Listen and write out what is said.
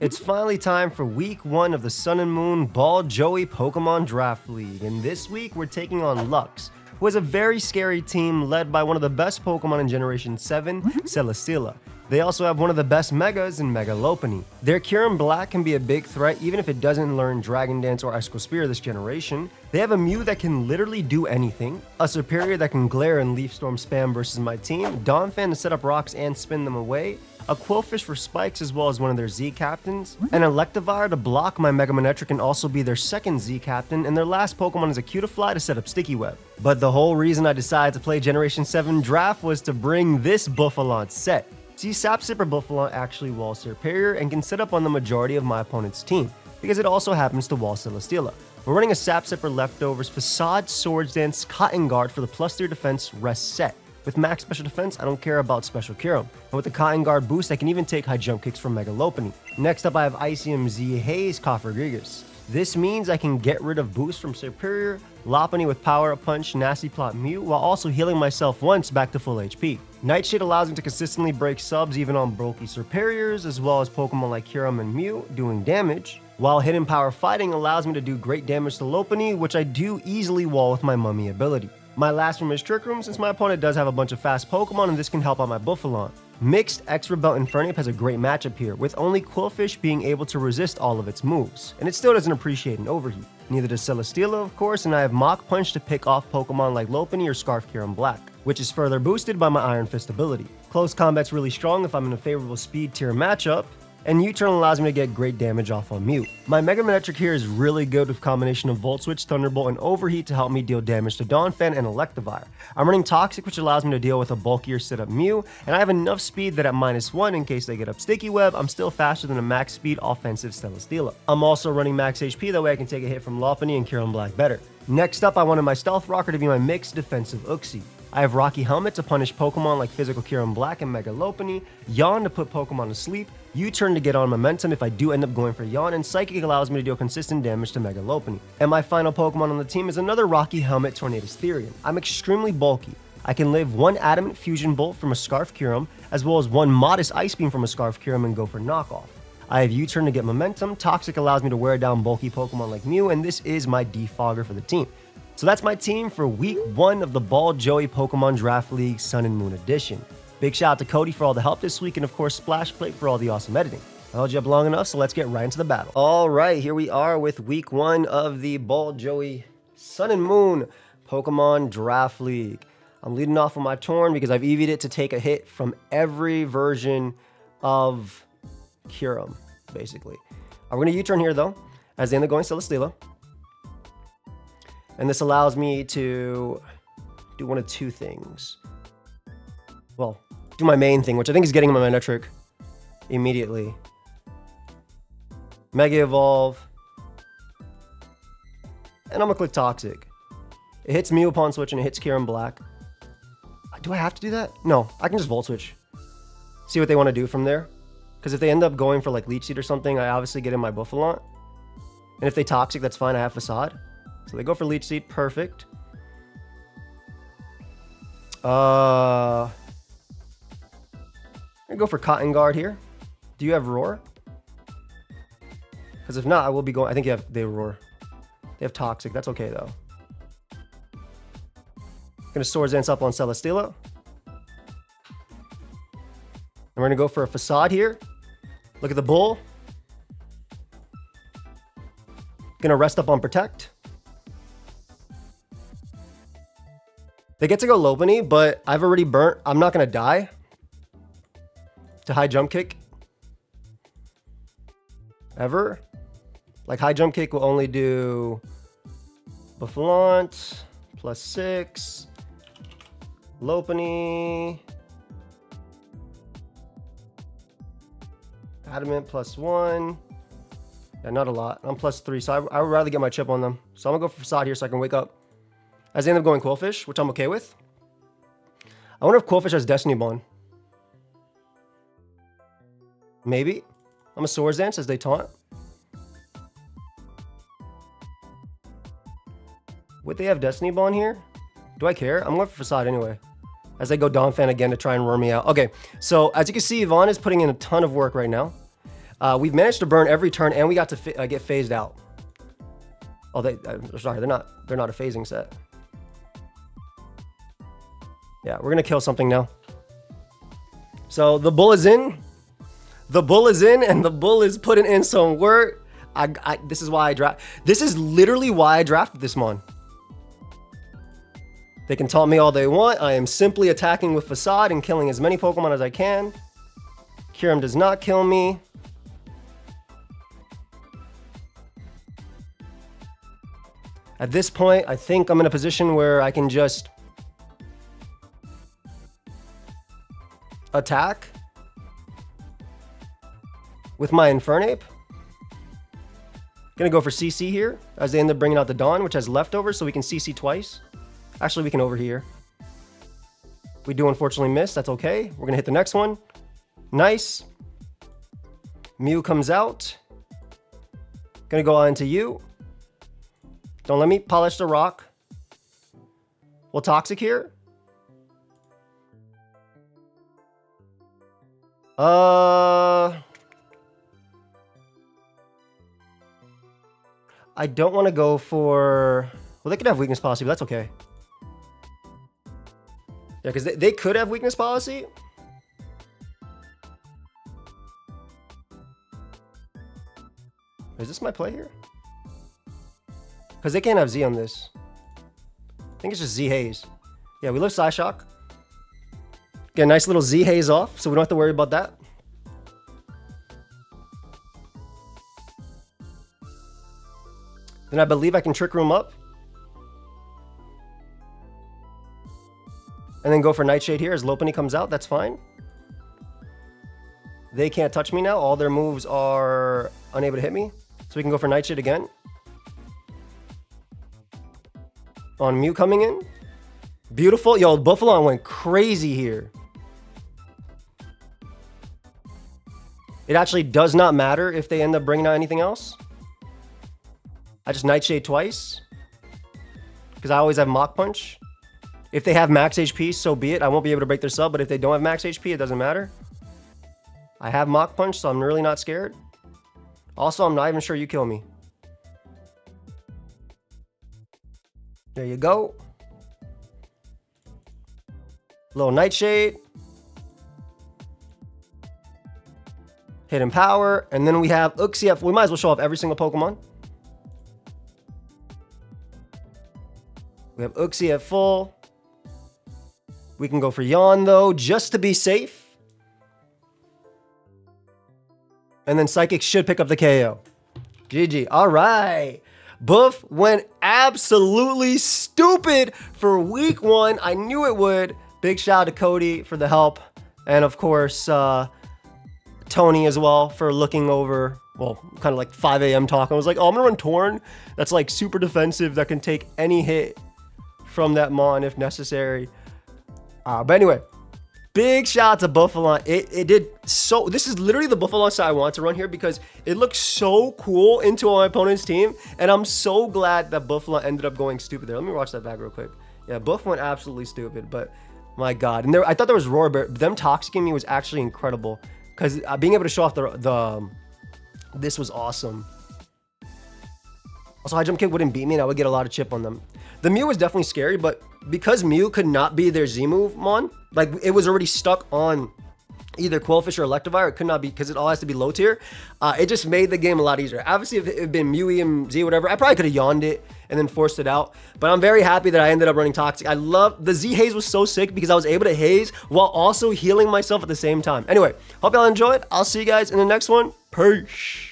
It's finally time for week 1 of the Sun and Moon Ball Joey Pokemon Draft League, and this week we're taking on Lux, who is a very scary team led by one of the best Pokemon in Generation 7, Celesteela. They also have one of the best Megas in Mega Lopunny. Their Kyurem Black can be a big threat even if it doesn't learn Dragon Dance or Icicle Spear this generation. They have a Mew that can literally do anything, a Serperior that can Glare and Leaf Storm spam versus my team, Donphan to set up rocks and spin them away, a Quillfish for spikes as well as one of their Z captains, an Electivire to block my Mega Manectric and also be their second Z captain, and their last Pokemon is a Cutiefly to set up Sticky Web. But the whole reason I decided to play Generation 7 Draft was to bring this Bouffalant set. See, Sap Sipper Bouffalant actually walls Serperior and can sit up on the majority of my opponent's team, because it also happens to wall Celesteela. We're running a Sap Sipper Leftovers Facade Swords Dance Cotton Guard for the +3 defense rest set. With max special defense, I don't care about special Kyurem. And with the Cotton Guard boost, I can even take high jump kicks from Mega Lopunny. Next up, I have Icium Z Haze Cofagrigus. This means I can get rid of boost from Serperior, Lopunny with Power Up Punch, Nasty Plot Mew, while also healing myself once back to full HP. Nightshade allows me to consistently break subs even on bulky Serperiors, as well as Pokemon like Kyurem and Mew doing damage, while Hidden Power Fighting allows me to do great damage to Lopunny, which I do easily wall with my Mummy ability. My last room is Trick Room, since my opponent does have a bunch of fast Pokemon and this can help out my Bouffalant. Mixed X Rebel Infernape has a great matchup here, with only Quillfish being able to resist all of its moves, and it still doesn't appreciate an overheat. Neither does Celesteela, of course, and I have Mach Punch to pick off Pokemon like Lopunny or Scarf Kyurem Black, which is further boosted by my Iron Fist ability. Close Combat's really strong if I'm in a favorable speed tier matchup, and U-Turn allows me to get great damage off on Mew. My Mega Manectric here is really good with combination of Volt Switch, Thunderbolt, and Overheat to help me deal damage to Donphan and Electivire. I'm running Toxic, which allows me to deal with a bulkier setup Mew, and I have enough speed that at -1 in case they get up Sticky Web, I'm still faster than a max speed offensive Celesteela. I'm also running max HP, that way I can take a hit from Lopunny and Kyurem Black better. Next up, I wanted my Stealth Rocker to be my mixed defensive Uxie. I have Rocky Helmet to punish Pokemon like Physical Kyurem Black and Mega Lopunny, Yawn to put Pokemon to sleep, U-Turn to get on momentum if I do end up going for Yawn, and Psychic allows me to deal consistent damage to Mega Lopunny. And my final Pokemon on the team is another Rocky Helmet Tornadus Therian. I'm extremely bulky. I can live one Adamant Fusion Bolt from a Scarf Kyurem, as well as one Modest Ice Beam from a Scarf Kyurem and go for knockoff. I have U-Turn to get momentum, Toxic allows me to wear down bulky Pokemon like Mew, and this is my defogger for the team. So that's my team for week 1 of the Ball Joey Pokemon Draft League Sun and Moon Edition. Big shout out to Cody for all the help this week, and of course Splash Plate for all the awesome editing. I held you up long enough, so let's get right into the battle. All right, here we are with week 1 of the Ball Joey Sun and Moon Pokemon Draft League. I'm leading off with my Torn because I've EV'd it to take a hit from every version of Kyurem, basically. We're going to U-Turn here though, as they end up going Celesteela. And this allows me to do one of two things. Well, do my main thing, which I think is getting my Manectric immediately. Mega Evolve. And I'm going to click Toxic. It hits Mew upon switch and it hits Kyurem Black. Do I have to do that? No, I can just Volt Switch. See what they want to do from there. Because if they end up going for like Leech Seed or something, I obviously get in my Bouffalant. And if they Toxic, that's fine, I have Facade. So they go for Leech Seed, perfect. I'm gonna go for Cotton Guard here. Do you have Roar? Because if not, I will be going. I think they have Roar. They have Toxic. That's okay though. Gonna Swords Dance up on Celesteela. And we're gonna go for a Facade here. Look at the Bull. Gonna rest up on Protect. They get to go Lopunny, but I've already burnt. I'm not going to die to high jump kick. Ever. Like high jump kick will only do Bouffalant, +6. Lopunny. Adamant, +1. Yeah, not a lot. I'm +3, so I would rather get my chip on them. So I'm going to go for Facade here so I can wake up. As they end up going Quillfish, which I'm okay with. I wonder if Quillfish has Destiny Bond. Maybe. I'm a Swords Dance as they taunt. Would they have Destiny Bond here? Do I care? I'm going for Facade anyway. As they go Donphan again to try and worm me out. Okay, so as you can see, Yvonne is putting in a ton of work right now. We've managed to burn every turn, and we got to get phased out. Oh, sorry, they're not a phasing set. Yeah, we're gonna kill something now. So the bull is in. The bull is in, and the bull is putting in some work. This is why I draft. This is literally why I drafted this mon. They can taunt me all they want. I am simply attacking with Facade and killing as many Pokemon as I can. Kyurem does not kill me. At this point, I think I'm in a position where I can just attack with my Infernape. Gonna go for CC here as they end up bringing out the Dawn, which has leftovers, so we can CC twice. Actually, we can over here. We do unfortunately miss. That's okay. We're gonna hit the next one. Nice. Mew comes out. Gonna go on to you. Don't let me polish the rock. We'll Toxic here. I don't want to go for... Well, they could have weakness policy, but that's okay. Yeah, because they could have weakness policy. Is this my play here? Because they can't have Z on this. I think it's just Z Haze. Yeah, we live Psyshock. Get a nice little Z Haze off, so we don't have to worry about that. Then I believe I can Trick Room up. And then go for Nightshade here as Lopunny comes out. That's fine. They can't touch me now. All their moves are unable to hit me. So we can go for Nightshade again. On Mew coming in. Beautiful. Yo, Bouffalant went crazy here. It actually does not matter if they end up bringing out anything else. I just Nightshade twice. Because I always have Mach Punch. If they have max HP, so be it. I won't be able to break their sub, but if they don't have max HP, it doesn't matter. I have Mach Punch, so I'm really not scared. Also, I'm not even sure you kill me. There you go. Little Nightshade. Hidden Power. And then we have Uxie. We might as well show off every single Pokemon. We have Uxie at full. We can go for Yawn, though, just to be safe. And then Psychic should pick up the KO. GG. All right. Boof went absolutely stupid for week 1. I knew it would. Big shout out to Cody for the help. And, of course, Tony as well for looking over, well, kind of like 5 a.m. talk. I was like, oh, I'm going to run Torn. That's like super defensive that can take any hit from that Mon if necessary. But anyway, big shout out to Bouffalant. It did so. This is literally the Bouffalant side I want to run here because it looks so cool into my opponent's team. And I'm so glad that Bouffalant ended up going stupid there. Let me watch that back real quick. Yeah, Boof went absolutely stupid, but my God. And there, I thought there was Roar, but them toxicking me was actually incredible because being able to show off this was awesome. Also, High Jump Kick wouldn't beat me and I would get a lot of chip on them. The Mew was definitely scary, but because Mew could not be their Z move Mon, like it was already stuck on either Quillfish or Electivire, it could not be because it all has to be low tier. It just made the game a lot easier. Obviously, if it had been Mew, EM, Z, whatever, I probably could have yawned it and then forced it out. But I'm very happy that I ended up running Toxic. I love the Z Haze was so sick because I was able to haze while also healing myself at the same time. Anyway, hope y'all enjoyed. I'll see you guys in the next one. Peace.